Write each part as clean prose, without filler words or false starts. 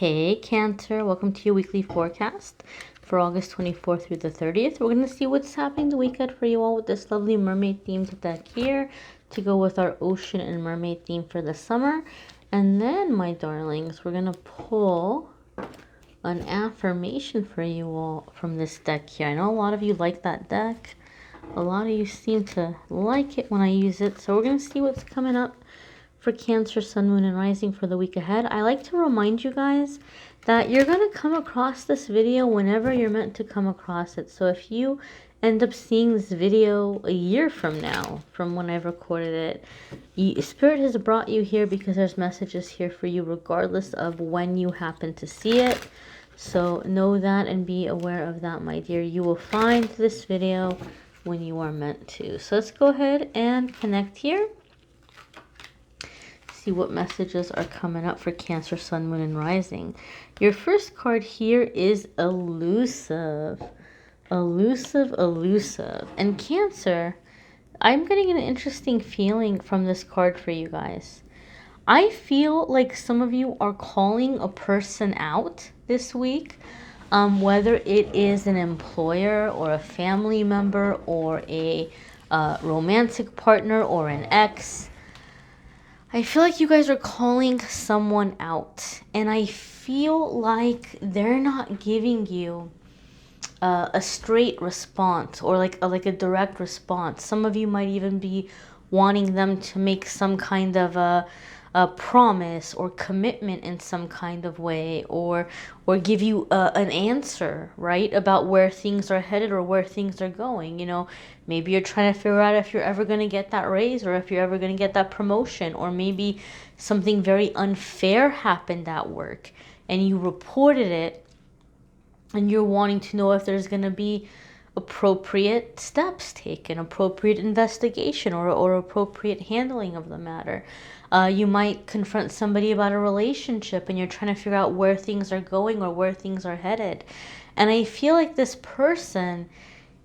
Hey Cancer, welcome to your weekly forecast for August 24th through the 30th. We're going to see what's happening the weekend for you all with this lovely mermaid themed deck here to go with our ocean and mermaid theme for the summer. And then, my darlings, we're going to pull an affirmation for you all from this deck here. I know a lot of you like that deck. A lot of you seem to like it when I use it. So we're going to see what's coming up for Cancer, Sun, Moon, and Rising for the week ahead. I like to remind you guys that you're going to come across this video whenever you're meant to come across it. So if you end up seeing this video a year from now, from when I've recorded it, Spirit has brought you here because there's messages here for you regardless of when you happen to see it. So know that and be aware of that, my dear. You will find this video when you are meant to. So let's go ahead and connect here. See what messages are coming up for Cancer, Sun, Moon, and Rising. Your first card here is Elusive. Elusive, Elusive. And Cancer, I'm getting an interesting feeling from this card for you guys. I feel like some of you are calling a person out this week, whether it is an employer or a family member or a romantic partner or an ex. I feel like you guys are calling someone out, and I feel like they're not giving you a straight response or like a direct response. Some of you might even be wanting them to make some kind of a promise or commitment in some kind of way, or give you an answer, right, about where things are headed or where things are going. You know, maybe you're trying to figure out if you're ever going to get that raise or if you're ever going to get that promotion, or maybe something very unfair happened at work and you reported it and you're wanting to know if there's going to be appropriate steps taken, appropriate investigation, or appropriate handling of the matter. You might confront somebody about a relationship and you're trying to figure out where things are going or where things are headed. And I feel like this person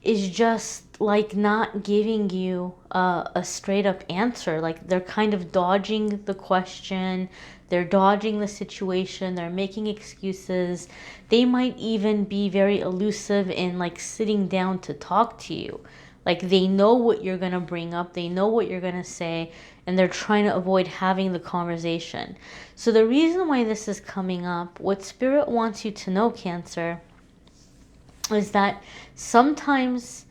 is just like not giving you a straight up answer. Like they're kind of dodging the question. They're dodging the situation. They're making excuses. They might even be very elusive in like sitting down to talk to you. Like they know what you're going to bring up. They know what you're going to say. And they're trying to avoid having the conversation. So the reason why this is coming up, what Spirit wants you to know, Cancer, is that sometimes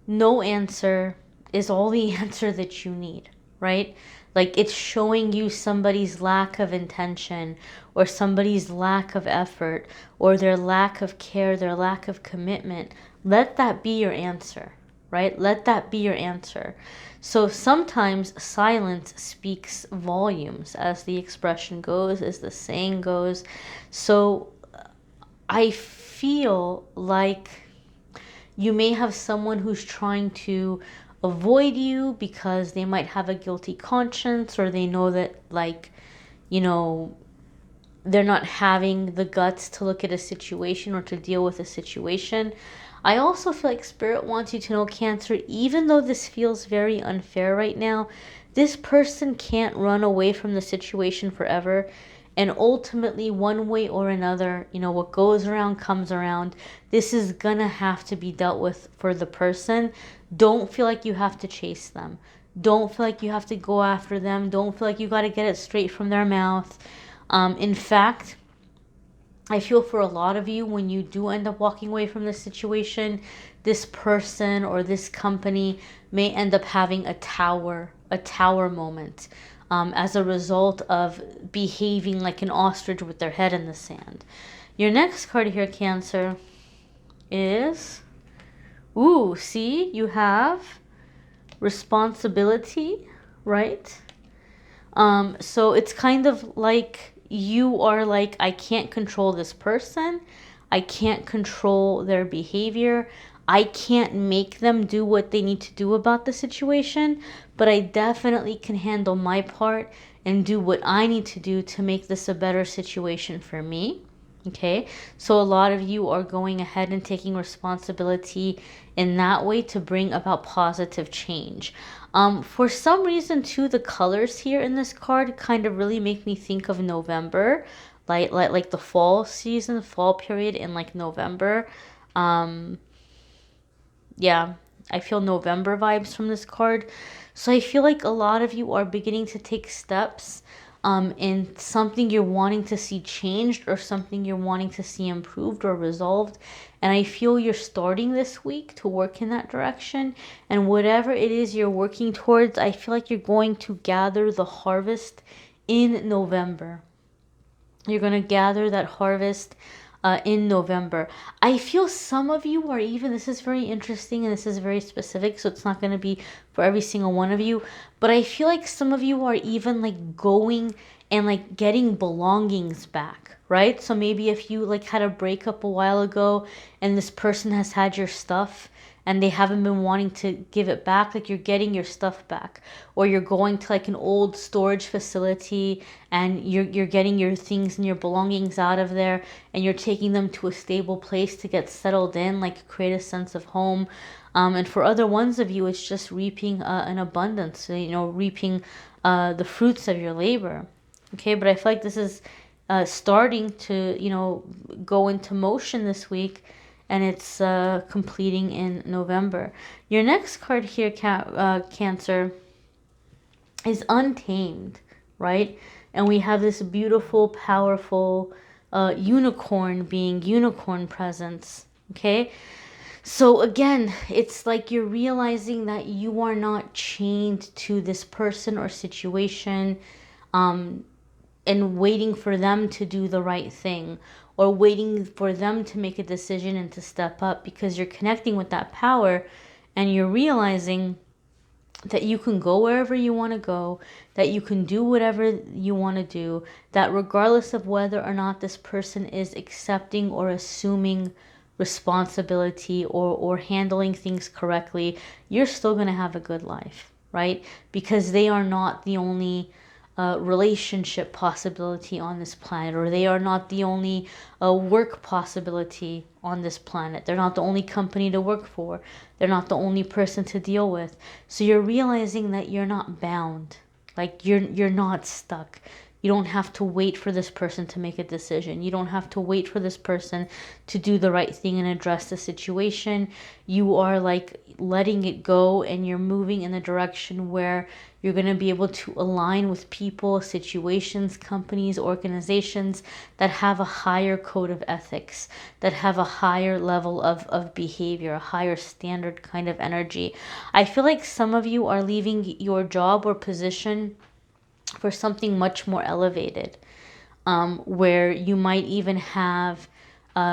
no answer is all the answer that you need, right? Like it's showing you somebody's lack of intention or somebody's lack of effort or their lack of care, their lack of commitment. Let that be your answer, right? Let that be your answer. So sometimes silence speaks volumes, as the expression goes, as the saying goes. So I feel like you may have someone who's trying to avoid you because they might have a guilty conscience, or they know that, like, you know, they're not having the guts to look at a situation or to deal with a situation. I also feel like Spirit wants you to know, Cancer, even though this feels very unfair right now, this person can't run away from the situation forever. And ultimately, one way or another, you know, what goes around comes around. This is going to have to be dealt with for the person. Don't feel like you have to chase them. Don't feel like you have to go after them. Don't feel like you got to get it straight from their mouth. In fact, I feel for a lot of you, when you do end up walking away from this situation, this person or this company may end up having a tower moment as a result of behaving like an ostrich with their head in the sand. Your next card here, Cancer, is, see, you have responsibility, right? So it's kind of like you are like, I can't control this person. I can't control their behavior. I can't make them do what they need to do about the situation, but I definitely can handle my part and do what I need to do to make this a better situation for me. Okay, so a lot of you are going ahead and taking responsibility in that way to bring about positive change. For some reason too, the colors here in this card kind of really make me think of November. like the fall season, fall period in like November. Yeah, I feel November vibes from this card. So I feel like a lot of you are beginning to take steps in something you're wanting to see changed or something you're wanting to see improved or resolved. And I feel you're starting this week to work in that direction. And whatever it is you're working towards, I feel like you're going to gather the harvest in November. You're going to gather that harvest in November. I feel some of you are even, this is very interesting and this is very specific, so it's not going to be for every single one of you, but I feel like some of you are even like going and like getting belongings back, right? So maybe if you like had a breakup a while ago and this person has had your stuff and they haven't been wanting to give it back, like you're getting your stuff back, or you're going to like an old storage facility and you're getting your things and your belongings out of there and you're taking them to a stable place to get settled in, like create a sense of home. And for other ones of you, it's just reaping an abundance, reaping the fruits of your labor. Okay, but I feel like this is starting to, go into motion this week, and it's completing in November. Your next card here, Cancer, is Untamed, right? And we have this beautiful, powerful unicorn being unicorn presence, okay? So again, it's like you're realizing that you are not chained to this person or situation, and waiting for them to do the right thing or waiting for them to make a decision and to step up, because you're connecting with that power and you're realizing that you can go wherever you want to go, that you can do whatever you want to do, that regardless of whether or not this person is accepting or assuming responsibility or handling things correctly, you're still going to have a good life, right? Because they are not the only relationship possibility on this planet, or they are not the only work possibility on this planet. They're not the only company to work for. They're not the only person to deal with. So you're realizing that you're not bound, like you're not stuck. You don't have to wait for this person to make a decision. You don't have to wait for this person to do the right thing and address the situation. You are like letting it go, and you're moving in the direction where you're going to be able to align with people, situations, companies, organizations that have a higher code of ethics, that have a higher level of behavior, a higher standard kind of energy. I feel like some of you are leaving your job or position for something much more elevated, where you might even have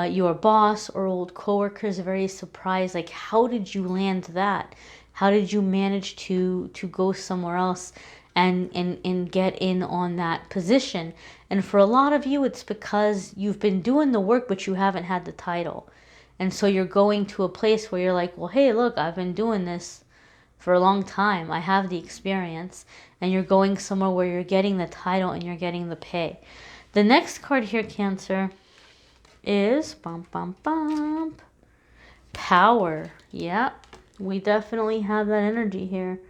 your boss or old coworkers very surprised, like, how did you land that? How did you manage to go somewhere else and get in on that position? And for a lot of you, it's because you've been doing the work, but you haven't had the title. And so you're going to a place where you're like, well, hey, look, I've been doing this for a long time. I have the experience. And you're going somewhere where you're getting the title and you're getting the pay. The next card here, Cancer, is Power. Yeah, we definitely have that energy here.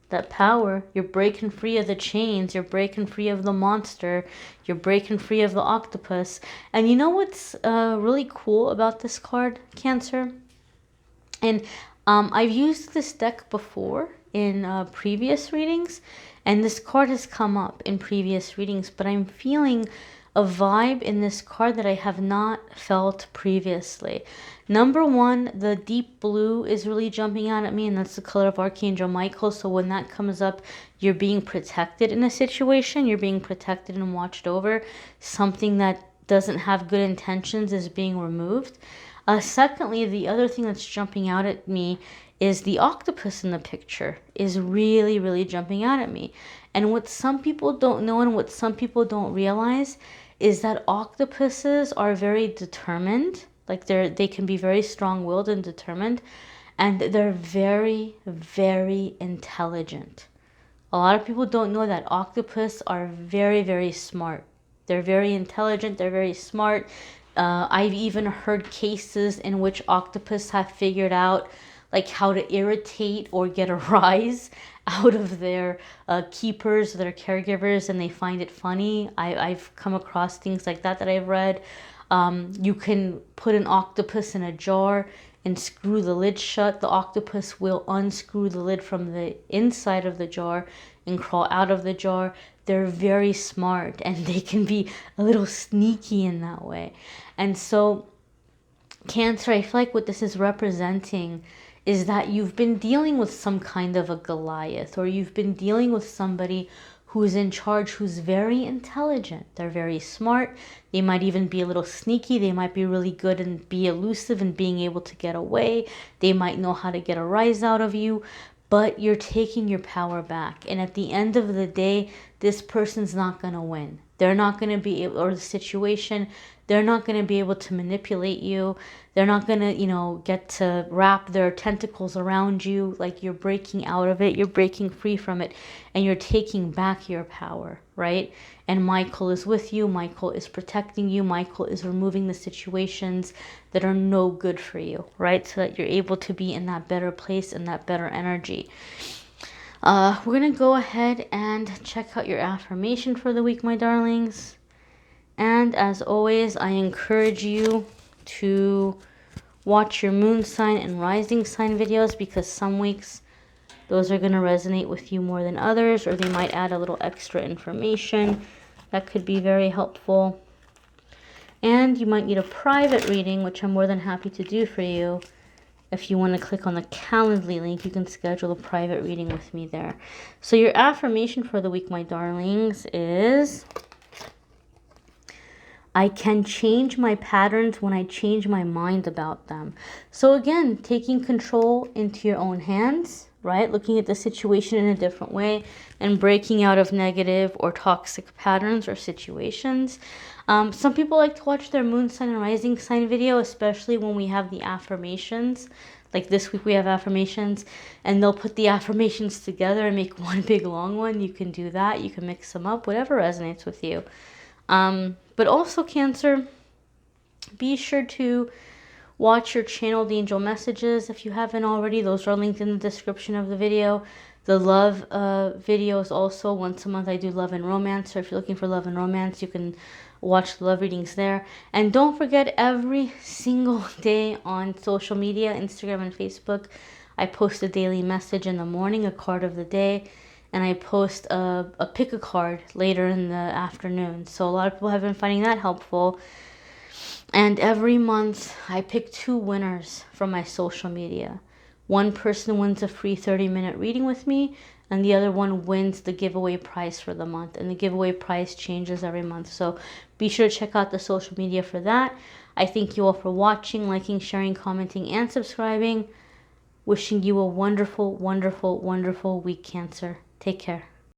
That power. You're breaking free of the chains. You're breaking free of the monster. You're breaking free of the octopus. And you know what's really cool about this card, Cancer? And I've used this deck before in previous readings, and this card has come up in previous readings, but I'm feeling a vibe in this card that I have not felt previously. Number one, the deep blue is really jumping out at me, and that's the color of Archangel Michael. So when that comes up, you're being protected in a situation. You're being protected and watched over. Something that doesn't have good intentions is being removed. Secondly, the other thing that's jumping out at me is the octopus in the picture is really, really jumping out at me. And what some people don't know and what some people don't realize is that octopuses are very determined. Like they can be very strong-willed and determined, and they're very, very intelligent. A lot of people don't know that octopus are very, very smart. They're very intelligent. They're very smart. I've even heard cases in which octopus have figured out like how to irritate or get a rise out of their keepers, their caregivers, and they find it funny. I've come across things like that I've read. You can put an octopus in a jar and screw the lid shut. The octopus will unscrew the lid from the inside of the jar and crawl out of the jar. They're very smart and they can be a little sneaky in that way. And so Cancer, I feel like what this is representing is that you've been dealing with some kind of a Goliath, or you've been dealing with somebody who's in charge, who's very intelligent. They're very smart. They might even be a little sneaky. They might be really good and be elusive and being able to get away. They might know how to get a rise out of you, but you're taking your power back. And at the end of the day, this person's not going to win. They're not going to be able, or the situation, they're not going to be able to manipulate you. They're not going to, get to wrap their tentacles around you. Like, you're breaking out of it. You're breaking free from it. And you're taking back your power, right? And Michael is with you. Michael is protecting you. Michael is removing the situations that are no good for you, right? So that you're able to be in that better place and that better energy. We're going to go ahead and check out your affirmation for the week, my darlings. And as always, I encourage you to watch your moon sign and rising sign videos, because some weeks those are going to resonate with you more than others, or they might add a little extra information that could be very helpful. And you might need a private reading, which I'm more than happy to do for you. If you want to click on the Calendly link, you can schedule a private reading with me there. So your affirmation for the week, my darlings, is I can change my patterns when I change my mind about them. So again, taking control into your own hands, right? Looking at the situation in a different way and breaking out of negative or toxic patterns or situations. Some people like to watch their moon sign and rising sign video, especially when we have the affirmations. Like this week we have affirmations, and they'll put the affirmations together and make one big long one. You can do that. You can mix them up, whatever resonates with you. But also, Cancer, be sure to watch your channeled angel messages if you haven't already. Those are linked in the description of the video. The love videos also. Once a month I do love and romance. So if you're looking for love and romance, you can watch the love readings there. And don't forget, every single day on social media, Instagram and Facebook, I post a daily message in the morning, a card of the day. And I post a pick a card later in the afternoon. So a lot of people have been finding that helpful. And every month I pick 2 winners from my social media. One person wins a free 30-minute reading with me, and the other one wins the giveaway prize for the month. And the giveaway prize changes every month. So be sure to check out the social media for that. I thank you all for watching, liking, sharing, commenting, and subscribing. Wishing you a wonderful, wonderful, wonderful week, Cancer. Take care.